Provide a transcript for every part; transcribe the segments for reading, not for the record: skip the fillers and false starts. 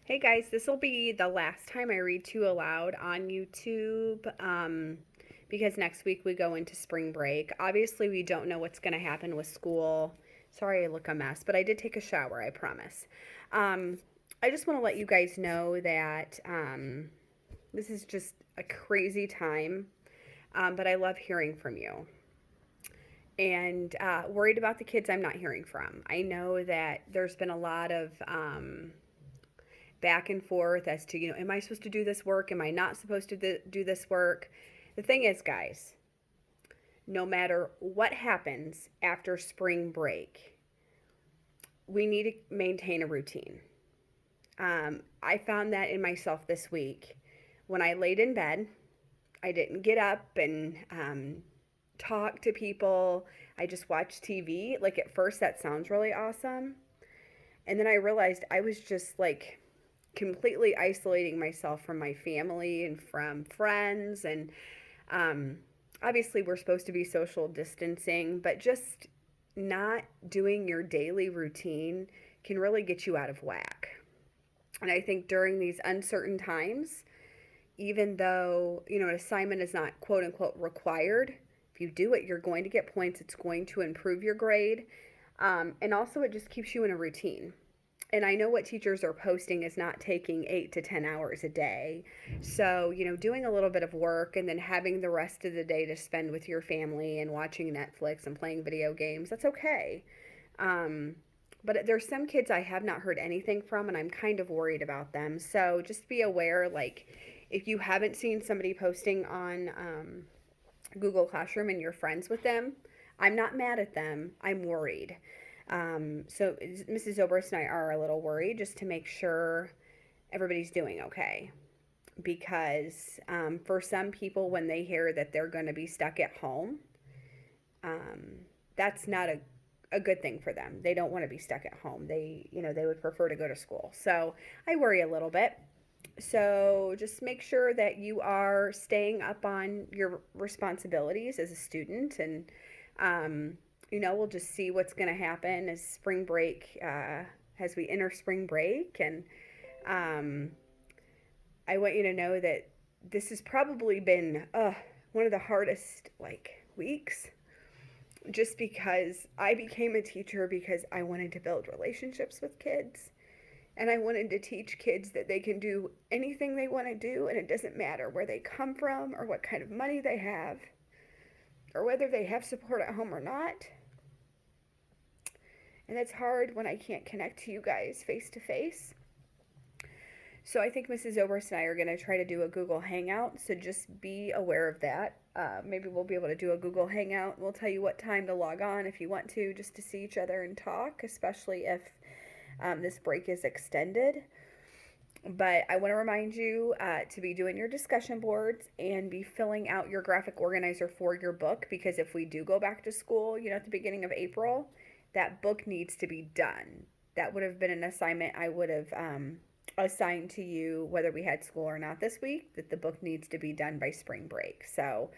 Hey guys, this will be the last time I read to aloud on YouTube because next week we go into spring break. Obviously, we don't know what's going to happen with school. Sorry, I look a mess, but I did take a shower, I promise. Um, I just want to let you guys know that this is just a crazy time, but I love hearing from you. And worried about the kids I'm not hearing from. I know that there's been a lot of back and forth as to, am I supposed to do this work? Am I not supposed to do this work? The thing is, guys, no matter what happens after spring break, we need to maintain a routine. I found that in myself this week. When I laid in bed, I didn't get up and talk to people. I just watched TV. Like, at first, that sounds really awesome. And then I realized I was just like completely isolating myself from my family and from friends. And um, obviously, we're supposed to be social distancing, but just not doing your daily routine can really get you out of whack. And I think during these uncertain times, even though, an assignment is not quote unquote required, if you do it, you're going to get points. It's going to improve your grade. And also, it just keeps you in a routine. And I know what teachers are posting is not taking 8 to 10 hours a day. So, doing a little bit of work and then having the rest of the day to spend with your family and watching Netflix and playing video games, that's okay. Um, but there's some kids I have not heard anything from, and I'm kind of worried about them. So just be aware, like, if you haven't seen somebody posting on Google Classroom and you're friends with them, I'm not mad at them. I'm worried. So Mrs. Oberst and I are a little worried just to make sure everybody's doing okay. Because for some people, when they hear that they're going to be stuck at home, um, that's not a good thing for them. They don't want to be stuck at home. They would prefer to go to school. So I worry a little bit. So just make sure that you are staying up on your responsibilities as a student, and we'll just see what's going to happen as spring break, as we enter spring break. And um, I want you to know that this has probably been one of the hardest weeks, just because I became a teacher because I wanted to build relationships with kids. And I wanted to teach kids that they can do anything they want to do, and it doesn't matter where they come from or what kind of money they have or whether they have support at home or not. And that's hard when I can't connect to you guys face to face. So I think Mrs. Oberst and I are going to try to do a Google Hangout. So just be aware of that. Maybe we'll be able to do a Google Hangout. We'll tell you what time to log on if you want to, just to see each other and talk, especially if this break is extended. But I want to remind you to be doing your discussion boards and be filling out your graphic organizer for your book, because if we do go back to school, at the beginning of April, that book needs to be done. That would have been an assignment I would have assigned to you whether we had school or not this week, that the book needs to be done by spring break. So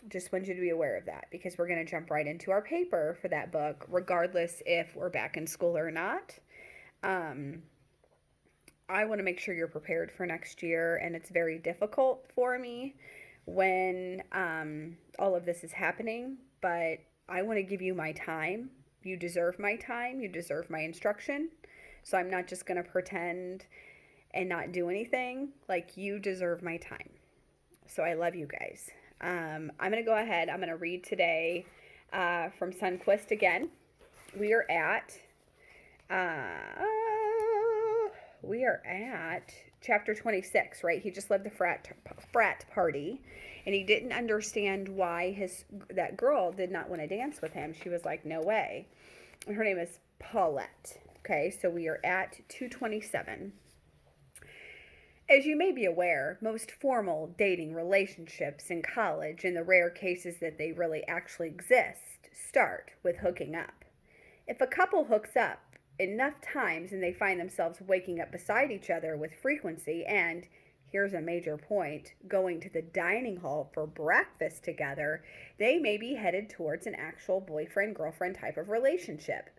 just want you to be aware of that, because we're going to jump right into our paper for that book, regardless if we're back in school or not. I want to make sure you're prepared for next year, and it's very difficult for me when all of this is happening, but I want to give you my time. You deserve my time. You deserve my instruction. So I'm not just going to pretend and not do anything. Like, you deserve my time. So I love you guys. I'm going to go ahead. I'm going to read today from Sunquist again. We are at uh, we are at chapter 26, right? He just led the frat party, and he didn't understand why that girl did not want to dance with him. She was like, no way. And her name is Paulette. Okay, so we are at 227. As you may be aware, most formal dating relationships in college, in the rare cases that they really actually exist, start with hooking up. If a couple hooks up enough times and they find themselves waking up beside each other with frequency and, here's a major point, going to the dining hall for breakfast together, they may be headed towards an actual boyfriend-girlfriend type of relationship.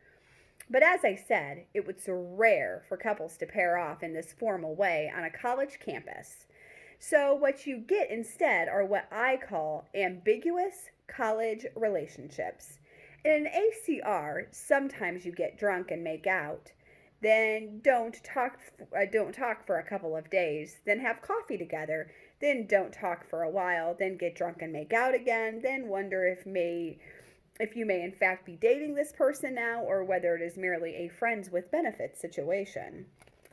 But as I said, it was rare for couples to pair off in this formal way on a college campus. So, what you get instead are what I call ambiguous college relationships. In an ACR, sometimes you get drunk and make out, then don't talk for a couple of days, then have coffee together, then don't talk for a while, then get drunk and make out again, then wonder if you may in fact be dating this person now or whether it is merely a friends with benefits situation.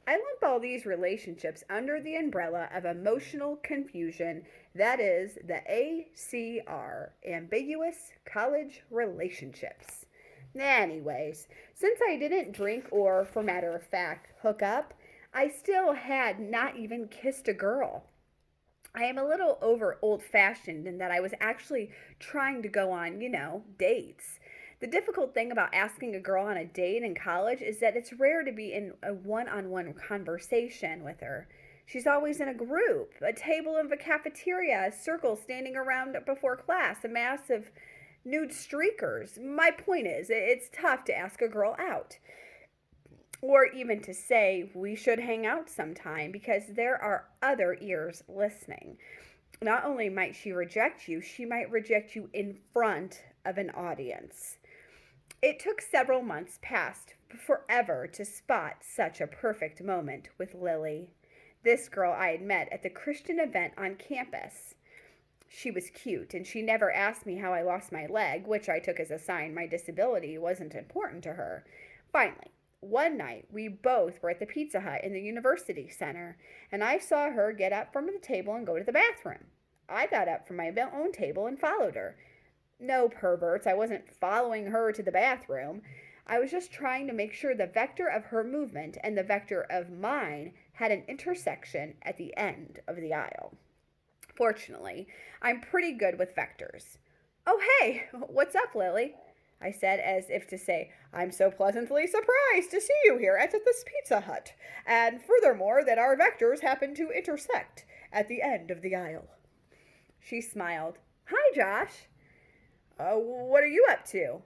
I lump all these relationships under the umbrella of emotional confusion, that is, the ACR, ambiguous college relationships. Anyways, since I didn't drink or, for matter of fact, hook up, I still had not even kissed a girl. I am a little over old fashioned in that I was actually trying to go on, dates. The difficult thing about asking a girl on a date in college is that it's rare to be in a one on one conversation with her. She's always in a group, a table in the cafeteria, a circle standing around before class, a mass of nude streakers. My point is, it's tough to ask a girl out or even to say we should hang out sometime because there are other ears listening. Not only might she reject you, she might reject you in front of an audience. It took several months past forever to spot such a perfect moment with Lily, this girl I had met at the Christian event on campus. She was cute, and she never asked me how I lost my leg, which I took as a sign my disability wasn't important to her. Finally, one night, we both were at the Pizza Hut in the University Center, and I saw her get up from the table and go to the bathroom. I got up from my own table and followed her. No, perverts, I wasn't following her to the bathroom. I was just trying to make sure the vector of her movement and the vector of mine had an intersection at the end of the aisle. Fortunately, I'm pretty good with vectors. Oh, hey, what's up, Lily? I said, as if to say, I'm so pleasantly surprised to see you here at this Pizza Hut, and furthermore that our vectors happen to intersect at the end of the aisle. She smiled. Hi, Josh. What are you up to?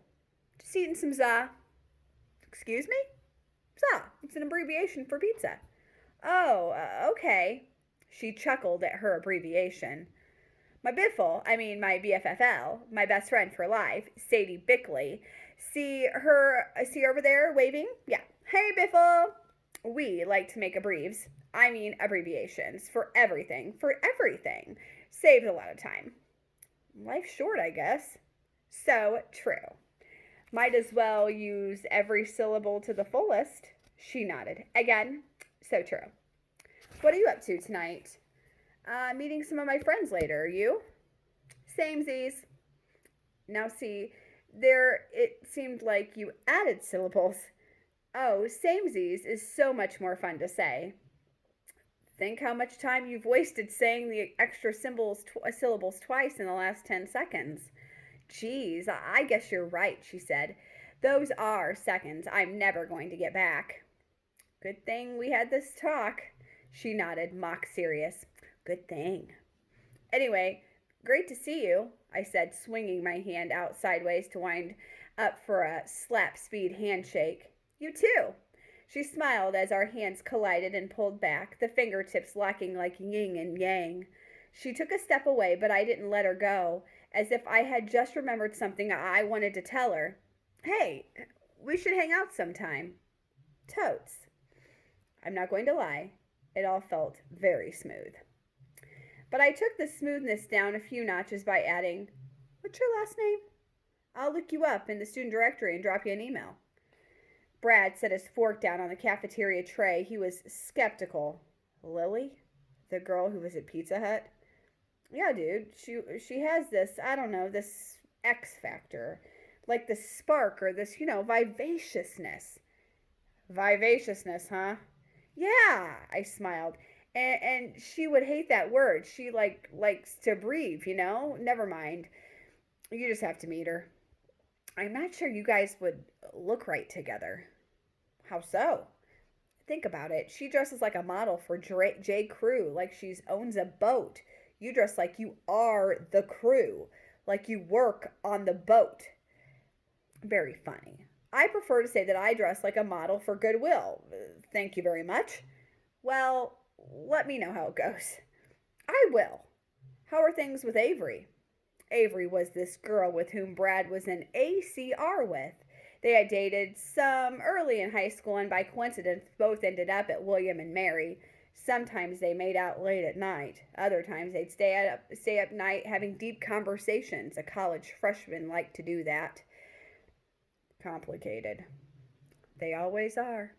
Just eating some za. Excuse me? Za. It's an abbreviation for pizza. Oh, okay. She chuckled at her abbreviation. My my BFFL, my best friend for life, Sadie Bickley. See her over there waving? Yeah. Hey, Biffle. We like to make abbreviations for everything. Saves a lot of time. Life's short, I guess. So true. Might as well use every syllable to the fullest. She nodded. Again, so true. What are you up to tonight? Meeting some of my friends later. You? Samesies. Now see, there it seemed like you added syllables. Oh, samesies is so much more fun to say. Think how much time you've wasted saying the extra syllables twice in the last 10 seconds. Geez, I guess you're right, she said. Those are seconds I'm never going to get back. Good thing we had this talk. She nodded, mock serious. Good thing. Anyway, great to see you, I said, swinging my hand out sideways to wind up for a slap speed handshake. You too. She smiled as our hands collided and pulled back, the fingertips locking like yin and yang. She took a step away, but I didn't let her go, as if I had just remembered something I wanted to tell her. Hey, we should hang out sometime. Totes. I'm not going to lie. It all felt very smooth. But I took the smoothness down a few notches by adding, what's your last name? I'll look you up in the student directory and drop you an email. Brad set his fork down on the cafeteria tray. He was skeptical. Lily? The girl who was at Pizza Hut? Yeah, dude. She has this, I don't know, this X factor. Like this spark or this, vivaciousness. Vivaciousness, huh? Yeah, I smiled. And she would hate that word. She likes to breathe, Never mind. You just have to meet her. I'm not sure you guys would look right together. How so? Think about it. She dresses like a model for J. Crew, like she owns a boat. You dress like you are the crew, like you work on the boat. Very funny. I prefer to say that I dress like a model for Goodwill. Thank you very much. Well, let me know how it goes. I will. How are things with Avery? Avery was this girl with whom Brad was in ACR with. They had dated some early in high school, and by coincidence, both ended up at William and Mary. Sometimes they made out late at night. Other times they'd stay up night having deep conversations. A college freshman liked to do that. Complicated. They always are.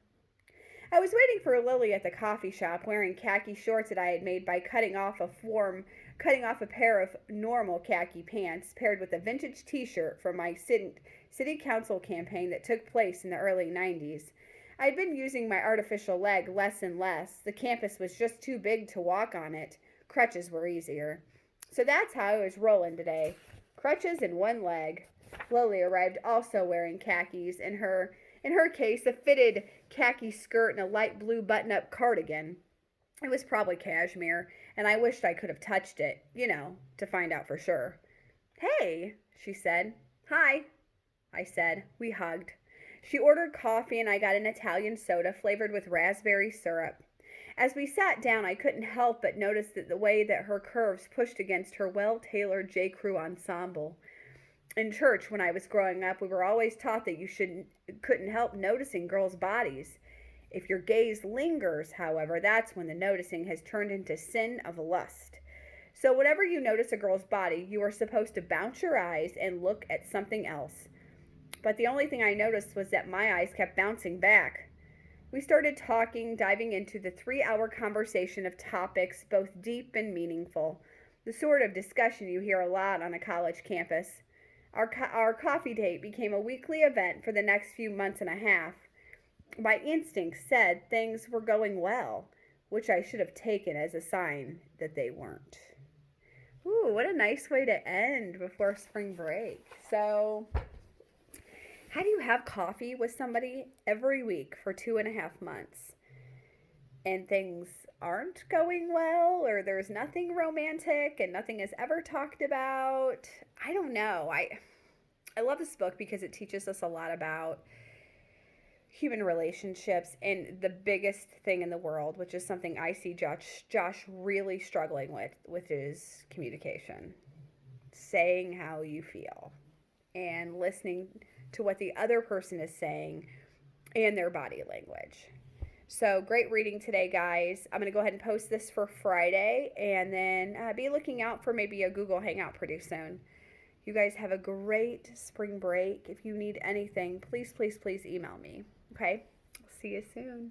I was waiting for Lily at the coffee shop wearing khaki shorts that I had made by cutting off a pair of normal khaki pants paired with a vintage t-shirt from my city council campaign that took place in the early 90s. I had been using my artificial leg less and less. The campus was just too big to walk on it. Crutches were easier. So that's how I was rolling today. Crutches and one leg. Lily arrived also wearing khakis, in her case, a fitted khaki skirt and a light blue button-up cardigan. It was probably cashmere, and I wished I could have touched it, to find out for sure. Hey, she said. Hi, I said. We hugged. She ordered coffee, and I got an Italian soda flavored with raspberry syrup. As we sat down, I couldn't help but notice that the way that her curves pushed against her well-tailored J. Crew ensemble. In church, when I was growing up, we were always taught that you couldn't help noticing girls' bodies. If your gaze lingers, however, that's when the noticing has turned into sin of lust. So whenever you notice a girl's body, you are supposed to bounce your eyes and look at something else. But the only thing I noticed was that my eyes kept bouncing back. We started talking, diving into the 3-hour conversation of topics both deep and meaningful, the sort of discussion you hear a lot on a college campus. Our coffee date became a weekly event for the next few months and a half. My instincts said things were going well, which I should have taken as a sign that they weren't. Ooh, what a nice way to end before spring break. So, how do you have coffee with somebody every week for 2.5 months and things aren't going well, or there's nothing romantic and nothing is ever talked about? I don't know. I love this book because it teaches us a lot about human relationships, and the biggest thing in the world, which is something I see Josh really struggling with is communication. Saying how you feel and listening to what the other person is saying and their body language. So great reading today, guys. I'm going to go ahead and post this for Friday, and then be looking out for maybe a Google Hangout pretty soon. You guys have a great spring break. If you need anything, please, please, please email me. Okay? I'll see you soon.